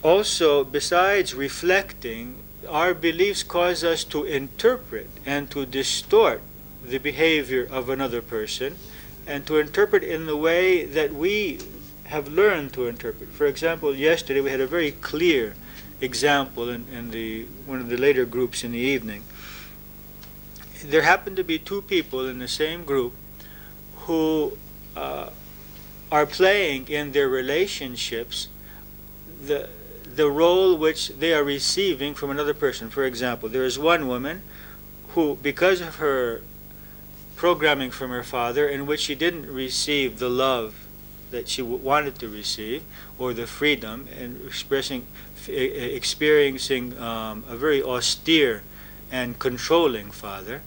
Also, besides reflecting, our beliefs cause us to interpret and to distort the behavior of another person, and to interpret in the way that we have learned to interpret. For example, yesterday we had a very clear example in one of the later groups in the evening. There happened to be two people in the same group who are playing in their relationships the role which they are receiving from another person. For example, there is one woman who, because of her programming from her father, in which she didn't receive the love that she wanted to receive, or the freedom, and experiencing a very austere and controlling father,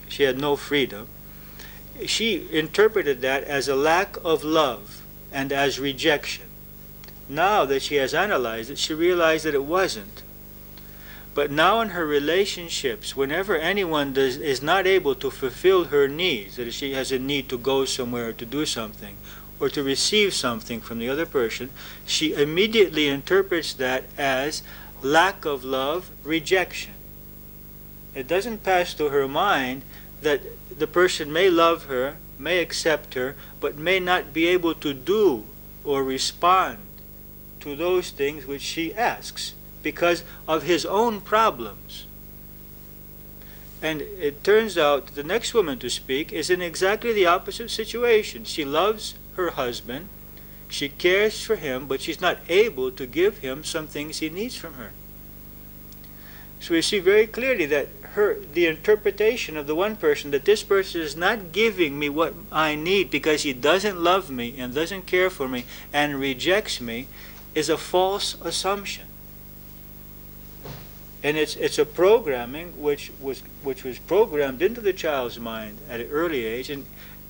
she had no freedom. She interpreted that as a lack of love and as rejection. Now that she has analyzed it, she realized that it wasn't. But now in her relationships, whenever anyone is not able to fulfill her needs, that is, she has a need to go somewhere or to do something, or to receive something from the other person, she immediately interprets that as lack of love, rejection. It doesn't pass through her mind that the person may love her, may accept her, but may not be able to do or respond to those things which she asks because of his own problems. And it turns out the next woman to speak is in exactly the opposite situation. She loves her husband, she cares for him, but she's not able to give him some things he needs from her. So we see very clearly that the interpretation of the one person, that this person is not giving me what I need because he doesn't love me and doesn't care for me and rejects me, is a false assumption. And it's a programming which was programmed into the child's mind at an early age, and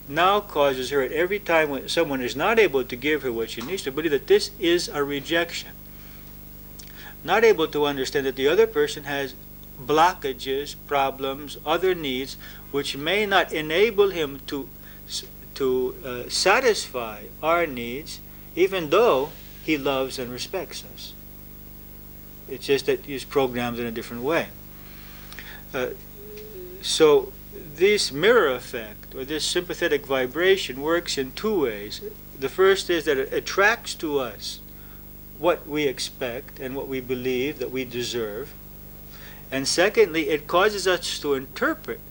now causes her at every time when someone is not able to give her what she needs to believe that this is a rejection. Not able to understand that the other person has blockages, problems, other needs which may not enable him to satisfy our needs, even though he loves and respects us. It's just that he's programmed in a different way. So this mirror effect, or this sympathetic vibration, works in two ways. The first is that it attracts to us what we expect and what we believe that we deserve. And secondly, it causes us to interpret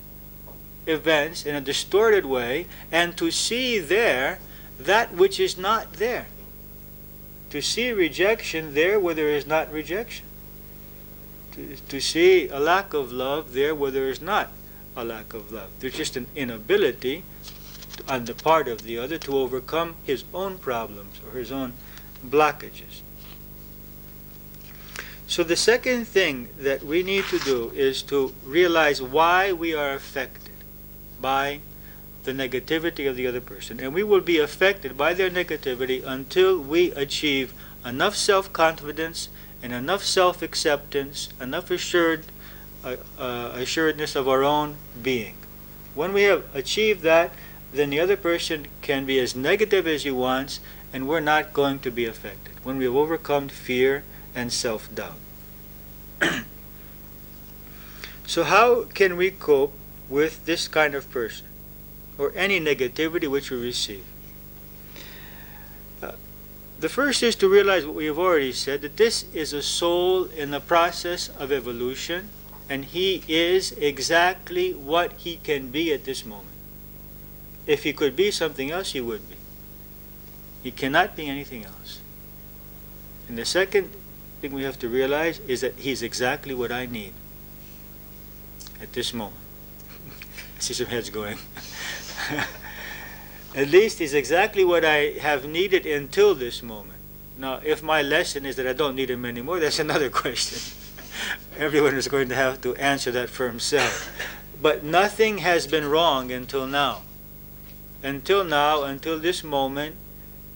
events in a distorted way and to see there that which is not there. To see rejection there where there is not rejection. To see a lack of love there where there is not a lack of love. There's just an inability on the part of the other to overcome his own problems or his own blockages. So the second thing that we need to do is to realize why we are affected by the negativity of the other person. And we will be affected by their negativity until we achieve enough self-confidence and enough self-acceptance, enough assuredness of our own being. When we have achieved that, then the other person can be as negative as he wants, and we're not going to be affected. When we have overcome fear and self-doubt. So how can we cope with this kind of person, or any negativity which we receive? The first is to realize what we have already said, that this is a soul in the process of evolution, and he is exactly what he can be at this moment. If he could be something else, he would be. He cannot be anything else. And the second thing we have to realize is that he's exactly what I need at this moment. I see some heads going. At least he's exactly what I have needed until this moment. Now, if my lesson is that I don't need him anymore, that's another question. Everyone is going to have to answer that for himself. But nothing has been wrong until now. Until now, until this moment,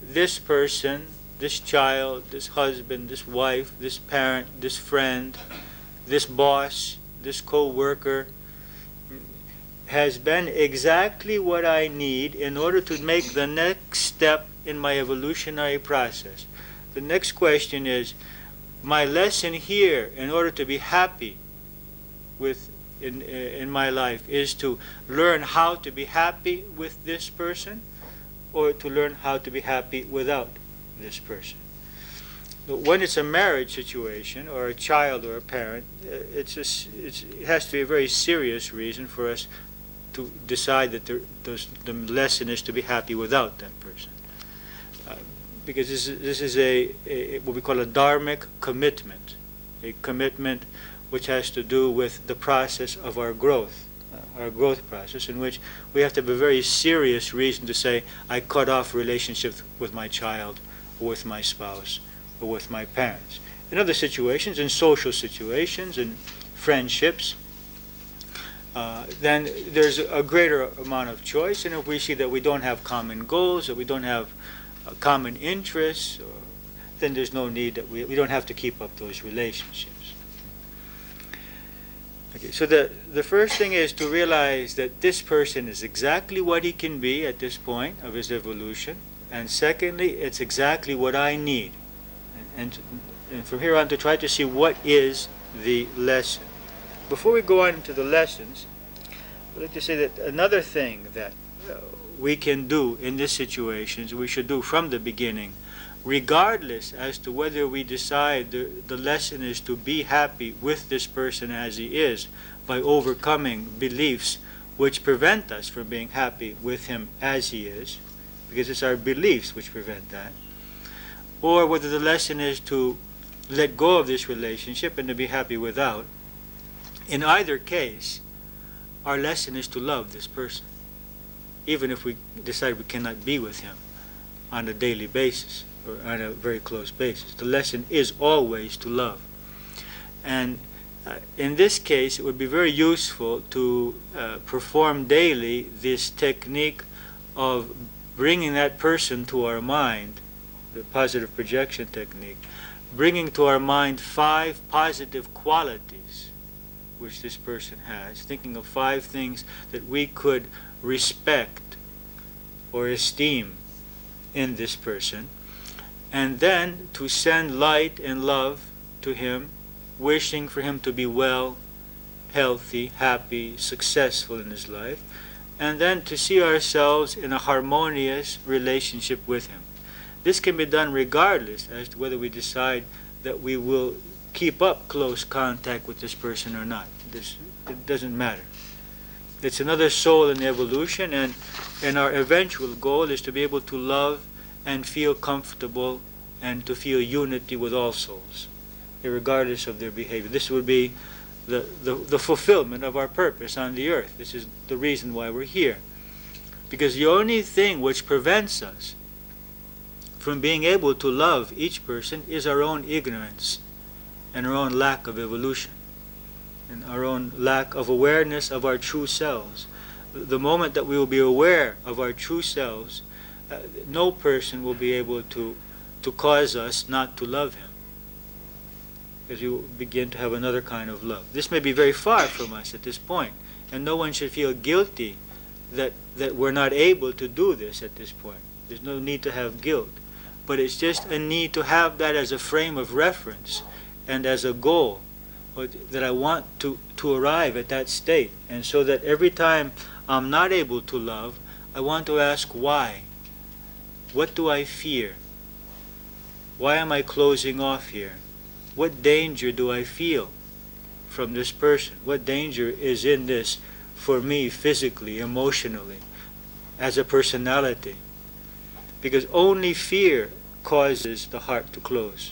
this person, this child, this husband, this wife, this parent, this friend, this boss, this co-worker has been exactly what I need in order to make the next step in my evolutionary process. The next question is, my lesson here, in order to be happy in my life, is to learn how to be happy with this person, or to learn how to be happy without this person. When it's a marriage situation, or a child or a parent, it has to be a very serious reason for us to decide that the lesson is to be happy without that person. Because this is a what we call a dharmic commitment, a commitment which has to do with the process of our growth process, in which we have to have a very serious reason to say, I cut off relationships with my child, or with my spouse, or with my parents. In other situations, in social situations, in friendships, then there's a greater amount of choice, and if we see that we don't have common goals, that we don't have common interests, then there's no need that we don't have to keep up those relationships. Okay, so the first thing is to realize that this person is exactly what he can be at this point of his evolution, and secondly, it's exactly what I need. And from here on, to try to see what is the lesson. Before we go on to the lessons, I'd like to say that another thing that we can do in this situation, we should do from the beginning, regardless as to whether we decide the lesson is to be happy with this person as he is, by overcoming beliefs which prevent us from being happy with him as he is, because it's our beliefs which prevent that, or whether the lesson is to let go of this relationship and to be happy without. In either case, our lesson is to love this person, even if we decide we cannot be with him on a daily basis or on a very close basis. The lesson is always to love. And in this case, it would be very useful to perform daily this technique of bringing that person to our mind, the positive projection technique, bringing to our mind 5 positive qualities which this person has, thinking of 5 things that we could respect or esteem in this person, and then to send light and love to him, wishing for him to be well, healthy, happy, successful in his life, and then to see ourselves in a harmonious relationship with him. This can be done regardless as to whether we decide that we will keep up close contact with this person or not. It doesn't matter. It's another soul in evolution, and our eventual goal is to be able to love and feel comfortable and to feel unity with all souls, regardless of their behavior. This would be the fulfillment of our purpose on the earth. This is the reason why we're here. Because the only thing which prevents us from being able to love each person is our own ignorance and our own lack of evolution and our own lack of awareness of our true selves. The moment that we will be aware of our true selves, no person will be able to cause us not to love him, because we will begin to have another kind of love. This may be very far from us at this point, and no one should feel guilty that we're not able to do this at this point. There's no need to have guilt, but it's just a need to have that as a frame of reference and as a goal, or that I want to arrive at that state. And so that every time I'm not able to love, I want to ask why. What do I fear? Why am I closing off here? What danger do I feel from this person? What danger is in this for me physically, emotionally, as a personality? Because only fear causes the heart to close.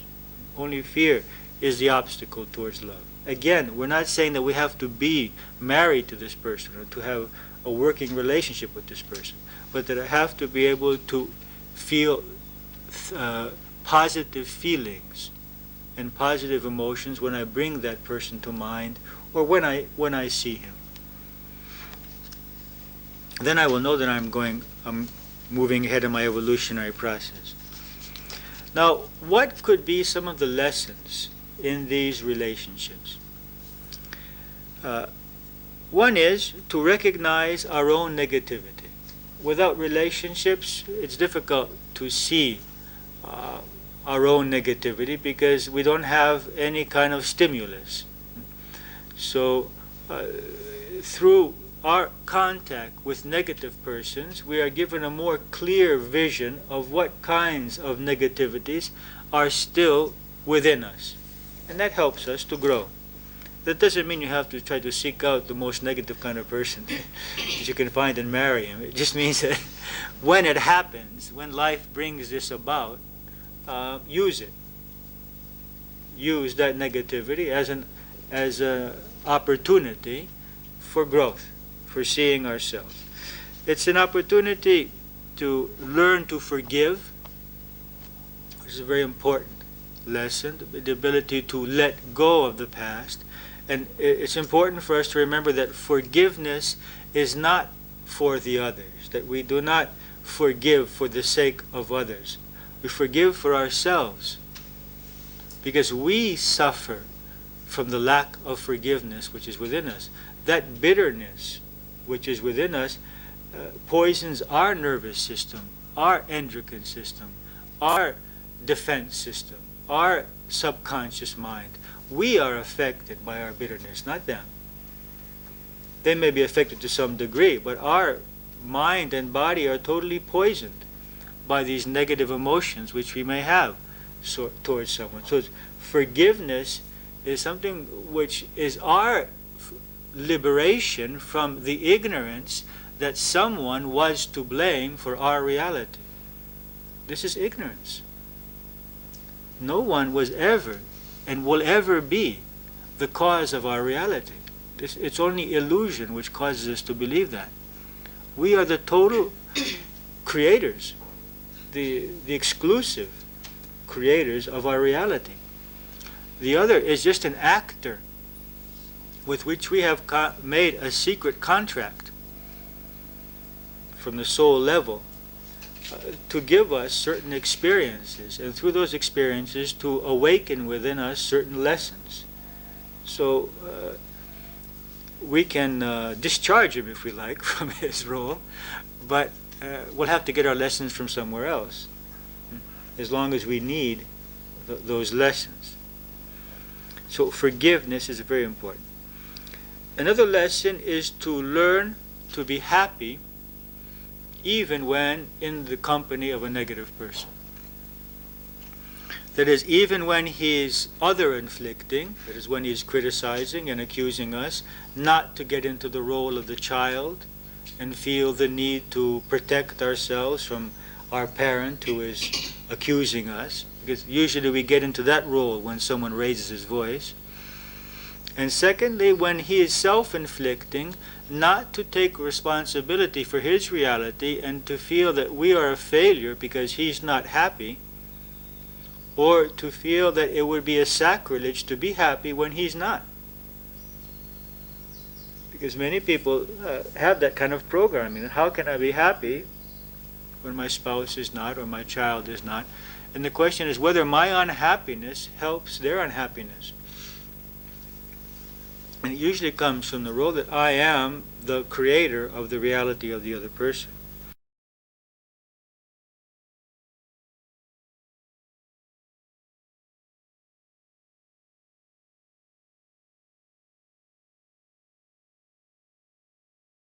Only fear is the obstacle towards love. Again, we're not saying that we have to be married to this person or to have a working relationship with this person, but that I have to be able to feel positive feelings and positive emotions when I bring that person to mind or when I see him. Then I will know that I'm moving ahead in my evolutionary process. Now, what could be some of the lessons in these relationships? One is to recognize our own negativity. Without relationships, it's difficult to see our own negativity because we don't have any kind of stimulus. So, through our contact with negative persons, we are given a more clear vision of what kinds of negativities are still within us. And that helps us to grow. That doesn't mean you have to try to seek out the most negative kind of person that you can find and marry him. It just means that when it happens, when life brings this about, use it. Use that negativity as an opportunity for growth, for seeing ourselves. It's an opportunity to learn to forgive, which is a very important lesson, the ability to let go of the past. And it's important for us to remember that forgiveness is not for the others, that we do not forgive for the sake of others. We forgive for ourselves because we suffer from the lack of forgiveness which is within us. That bitterness which is within us poisons our nervous system, our endocrine system, our defense system, our subconscious mind. We are affected by our bitterness, not them. They may be affected to some degree, but our mind and body are totally poisoned by these negative emotions which we may have towards someone. So forgiveness is something which is our liberation from the ignorance that someone was to blame for our reality. This is ignorance. No one was ever and will ever be the cause of our reality. It's only illusion which causes us to believe that. We are the total creators, the exclusive creators of our reality. The other is just an actor with which we have made a secret contract from the soul level to give us certain experiences, and through those experiences to awaken within us certain lessons. So we can discharge him if we like from his role, but we'll have to get our lessons from somewhere else, as long as we need those lessons. So forgiveness is very important. Another lesson is to learn to be happy even when in the company of a negative person. That is, even when he is other-inflicting, that is, when he is criticizing and accusing us, not to get into the role of the child and feel the need to protect ourselves from our parent who is accusing us, because usually we get into that role when someone raises his voice. And secondly, when he is self-inflicting, not to take responsibility for his reality and to feel that we are a failure because he's not happy, or to feel that it would be a sacrilege to be happy when he's not. Because many people have that kind of programming. How can I be happy when my spouse is not or my child is not? And the question is whether my unhappiness helps their unhappiness. And it usually comes from the role that I am the creator of the reality of the other person.